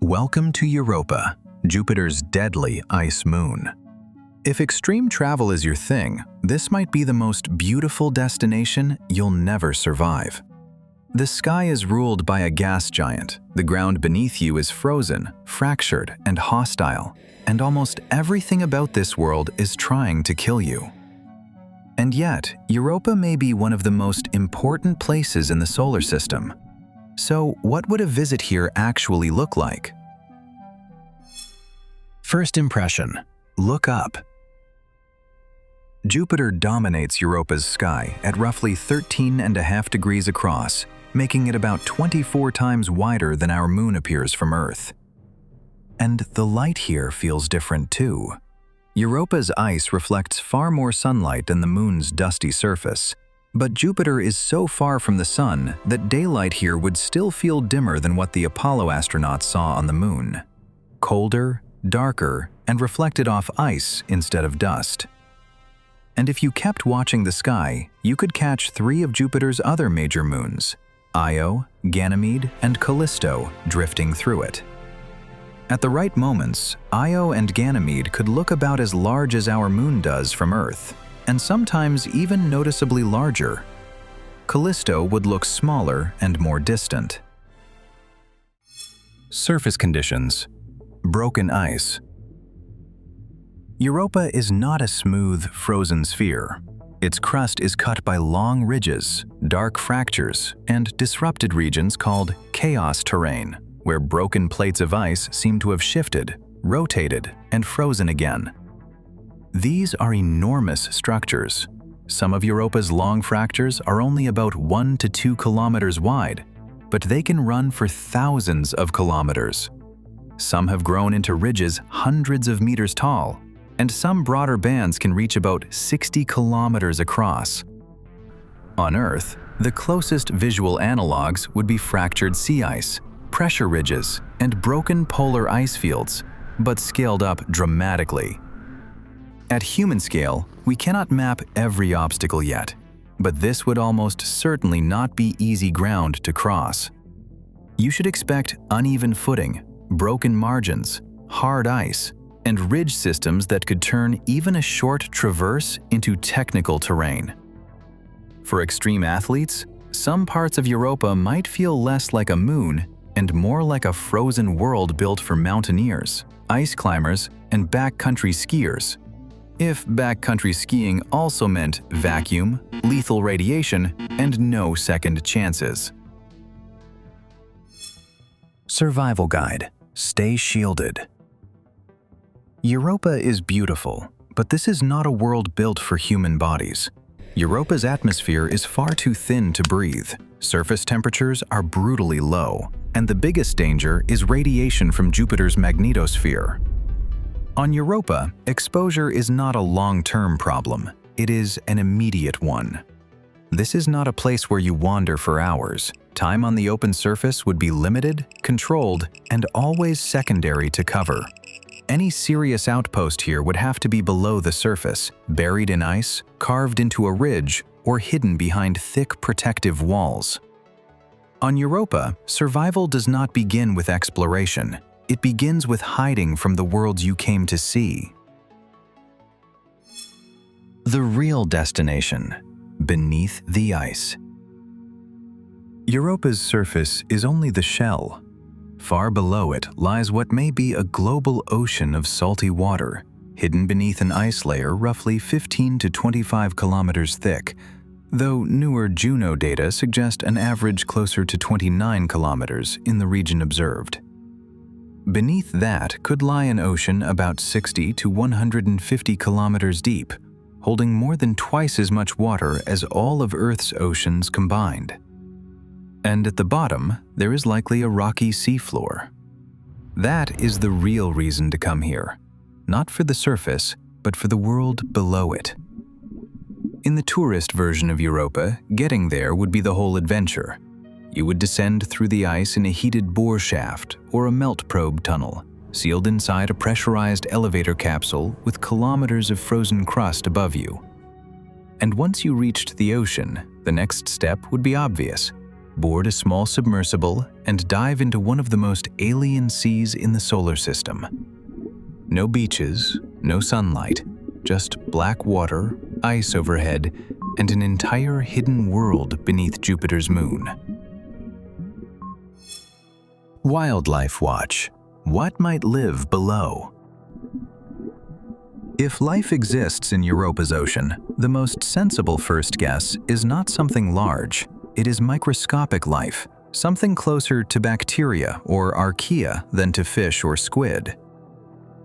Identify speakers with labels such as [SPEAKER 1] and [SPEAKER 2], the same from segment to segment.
[SPEAKER 1] Welcome to Europa, Jupiter's deadly ice moon. If extreme travel is your thing, this might be the most beautiful destination you'll never survive. The sky is ruled by a gas giant, the ground beneath you is frozen, fractured, and hostile, and almost everything about this world is trying to kill you. And yet, Europa may be one of the most important places in the solar system. So, what would a visit here actually look like? First impression: look up. Jupiter dominates Europa's sky at roughly 13.5 degrees across, making it about 24 times wider than our moon appears from Earth. And the light here feels different too. Europa's ice reflects far more sunlight than the moon's dusty surface, but Jupiter is so far from the sun that daylight here would still feel dimmer than what the Apollo astronauts saw on the moon. Colder, darker, and reflected off ice instead of dust. And if you kept watching the sky, you could catch 3 of Jupiter's other major moons, Io, Ganymede, and Callisto, drifting through it. At the right moments, Io and Ganymede could look about as large as our moon does from Earth, and sometimes even noticeably larger. Callisto would look smaller and more distant. Surface conditions: broken ice. Europa is not a smooth, frozen sphere. Its crust is cut by long ridges, dark fractures, and disrupted regions called chaos terrain, where broken plates of ice seem to have shifted, rotated, and frozen again. These are enormous structures. Some of Europa's long fractures are only about 1 to 2 kilometers wide, but they can run for thousands of kilometers. Some have grown into ridges hundreds of meters tall, and some broader bands can reach about 60 kilometers across. On Earth, the closest visual analogs would be fractured sea ice, pressure ridges, and broken polar ice fields, but scaled up dramatically. At human scale, we cannot map every obstacle yet, but this would almost certainly not be easy ground to cross. You should expect uneven footing, broken margins, hard ice, and ridge systems that could turn even a short traverse into technical terrain. For extreme athletes, some parts of Europa might feel less like a moon and more like a frozen world built for mountaineers, ice climbers, and backcountry skiers. If backcountry skiing also meant vacuum, lethal radiation, and no second chances. Survival guide: stay shielded. Europa is beautiful, but this is not a world built for human bodies. Europa's atmosphere is far too thin to breathe. Surface temperatures are brutally low, and the biggest danger is radiation from Jupiter's magnetosphere. On Europa, exposure is not a long-term problem, it is an immediate one. This is not a place where you wander for hours. Time on the open surface would be limited, controlled, and always secondary to cover. Any serious outpost here would have to be below the surface, buried in ice, carved into a ridge, or hidden behind thick protective walls. On Europa, survival does not begin with exploration. It begins with hiding from the world you came to see. The real destination: beneath the ice. Europa's surface is only the shell. Far below it lies what may be a global ocean of salty water, hidden beneath an ice layer roughly 15 to 25 kilometers thick, though newer Juno data suggest an average closer to 29 kilometers in the region observed. Beneath that could lie an ocean about 60 to 150 kilometers deep, holding more than twice as much water as all of Earth's oceans combined. And at the bottom, there is likely a rocky seafloor. That is the real reason to come here, not for the surface, but for the world below it. In the tourist version of Europa, getting there would be the whole adventure. You would descend through the ice in a heated bore shaft or a melt probe tunnel, sealed inside a pressurized elevator capsule with kilometers of frozen crust above you. And once you reached the ocean, the next step would be obvious: board a small submersible, and dive into one of the most alien seas in the solar system. No beaches, no sunlight, just black water, ice overhead, and an entire hidden world beneath Jupiter's moon. Wildlife Watch. What might live below? If life exists in Europa's ocean, the most sensible first guess is not something large. It is microscopic life, something closer to bacteria or archaea than to fish or squid.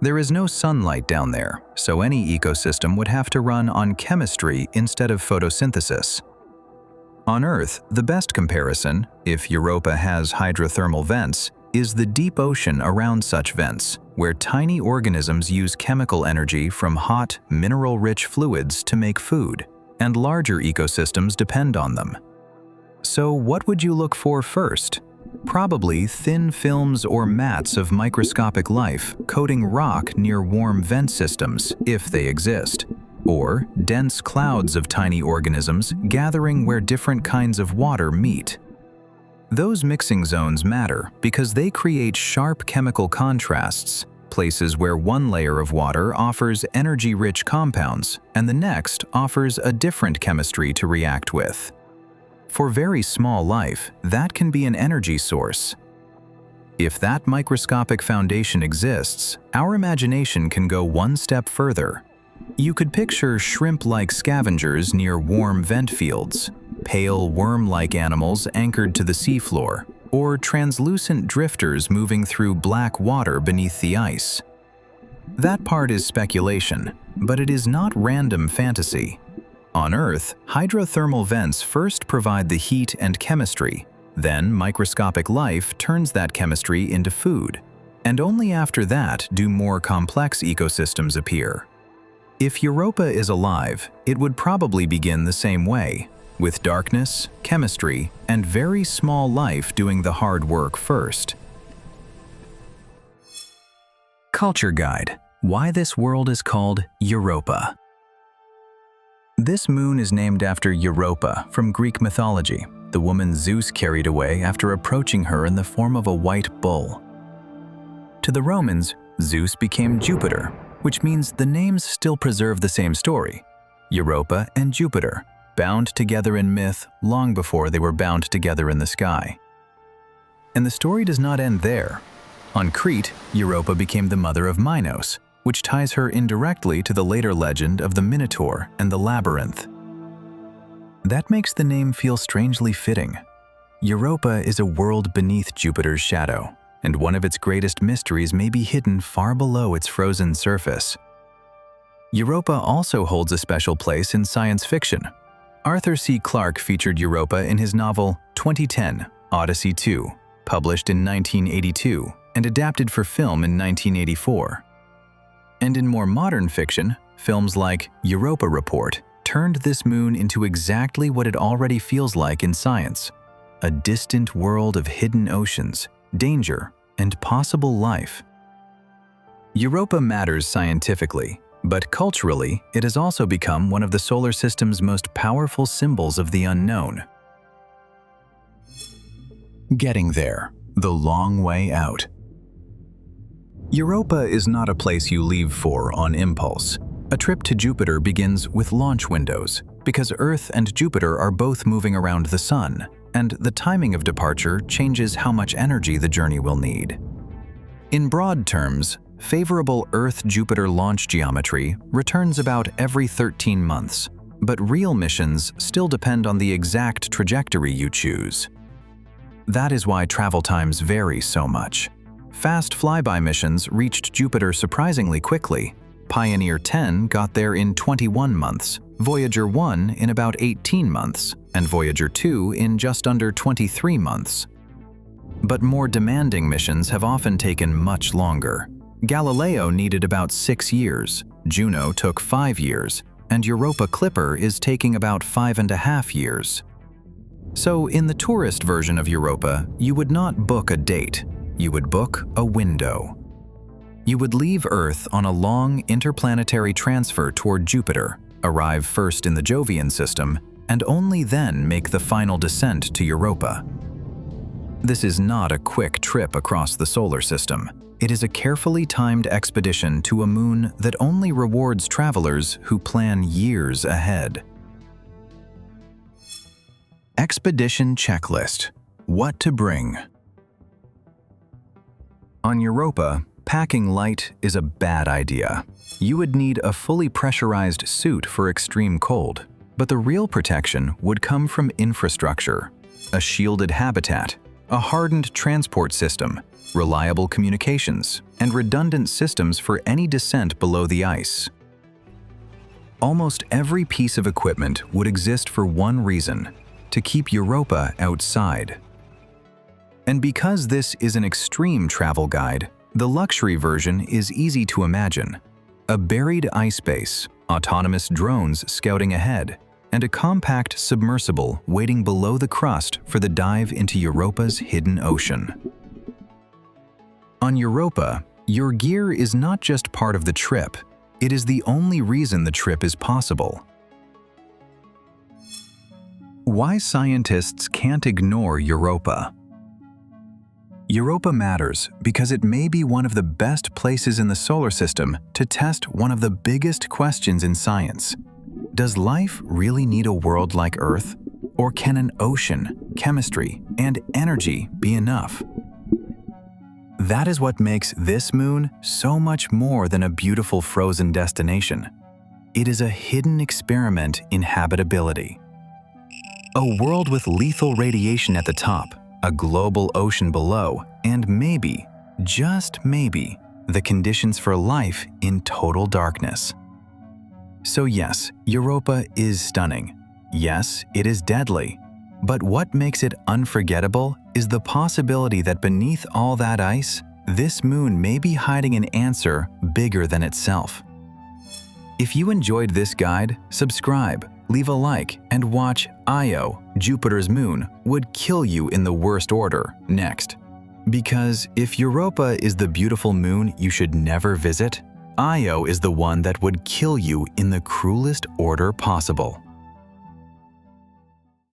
[SPEAKER 1] There is no sunlight down there, so any ecosystem would have to run on chemistry instead of photosynthesis. On Earth, the best comparison, if Europa has hydrothermal vents, is the deep ocean around such vents, where tiny organisms use chemical energy from hot, mineral-rich fluids to make food, and larger ecosystems depend on them. So what would you look for first? Probably thin films or mats of microscopic life coating rock near warm vent systems, if they exist, or dense clouds of tiny organisms gathering where different kinds of water meet. Those mixing zones matter because they create sharp chemical contrasts, places where one layer of water offers energy-rich compounds and the next offers a different chemistry to react with. For very small life, that can be an energy source. If that microscopic foundation exists, our imagination can go one step further. You could picture shrimp-like scavengers near warm vent fields, pale worm-like animals anchored to the seafloor, or translucent drifters moving through black water beneath the ice. That part is speculation, but it is not random fantasy. On Earth, hydrothermal vents first provide the heat and chemistry, then microscopic life turns that chemistry into food, and only after that do more complex ecosystems appear. If Europa is alive, it would probably begin the same way, with darkness, chemistry, and very small life doing the hard work first. Culture Guide. Why this world is called Europa. This moon is named after Europa from Greek mythology, the woman Zeus carried away after approaching her in the form of a white bull. To the Romans, Zeus became Jupiter, which means the names still preserve the same story. Europa and Jupiter, bound together in myth long before they were bound together in the sky. And the story does not end there. On Crete, Europa became the mother of Minos, which ties her indirectly to the later legend of the Minotaur and the Labyrinth. That makes the name feel strangely fitting. Europa is a world beneath Jupiter's shadow, and one of its greatest mysteries may be hidden far below its frozen surface. Europa also holds a special place in science fiction. Arthur C. Clarke featured Europa in his novel 2010, Odyssey 2, published in 1982 and adapted for film in 1984. And in more modern fiction, films like Europa Report turned this moon into exactly what it already feels like in science: a distant world of hidden oceans, danger, and possible life. Europa matters scientifically, but culturally, it has also become one of the solar system's most powerful symbols of the unknown. Getting there, the long way out. Europa is not a place you leave for on impulse. A trip to Jupiter begins with launch windows, because Earth and Jupiter are both moving around the Sun, and the timing of departure changes how much energy the journey will need. In broad terms, favorable Earth-Jupiter launch geometry returns about every 13 months, but real missions still depend on the exact trajectory you choose. That is why travel times vary so much. Fast flyby missions reached Jupiter surprisingly quickly. Pioneer 10 got there in 21 months, Voyager 1 in about 18 months, and Voyager 2 in just under 23 months. But more demanding missions have often taken much longer. Galileo needed about 6 years, Juno took 5 years, and Europa Clipper is taking about 5.5 years. So in the tourist version of Europa, you would not book a date. You would book a window. You would leave Earth on a long interplanetary transfer toward Jupiter, arrive first in the Jovian system, and only then make the final descent to Europa. This is not a quick trip across the solar system. It is a carefully timed expedition to a moon that only rewards travelers who plan years ahead. Expedition Checklist: What to bring. On Europa, packing light is a bad idea. You would need a fully pressurized suit for extreme cold, but the real protection would come from infrastructure: a shielded habitat, a hardened transport system, reliable communications, and redundant systems for any descent below the ice. Almost every piece of equipment would exist for one reason: to keep Europa outside. And because this is an extreme travel guide, the luxury version is easy to imagine: a buried ice base, autonomous drones scouting ahead, and a compact submersible waiting below the crust for the dive into Europa's hidden ocean. On Europa, your gear is not just part of the trip, it is the only reason the trip is possible. Why scientists can't ignore Europa. Europa matters because it may be one of the best places in the solar system to test one of the biggest questions in science. Does life really need a world like Earth? Or can an ocean, chemistry, and energy be enough? That is what makes this moon so much more than a beautiful frozen destination. It is a hidden experiment in habitability. A world with lethal radiation at the top, a global ocean below, and maybe, just maybe, the conditions for life in total darkness. So yes, Europa is stunning. Yes, it is deadly. But what makes it unforgettable is the possibility that beneath all that ice, this moon may be hiding an answer bigger than itself. If you enjoyed this guide, subscribe, leave a like, and watch Io, Jupiter's moon, would kill you in the worst order next. Because if Europa is the beautiful moon you should never visit, Io is the one that would kill you in the cruelest order possible.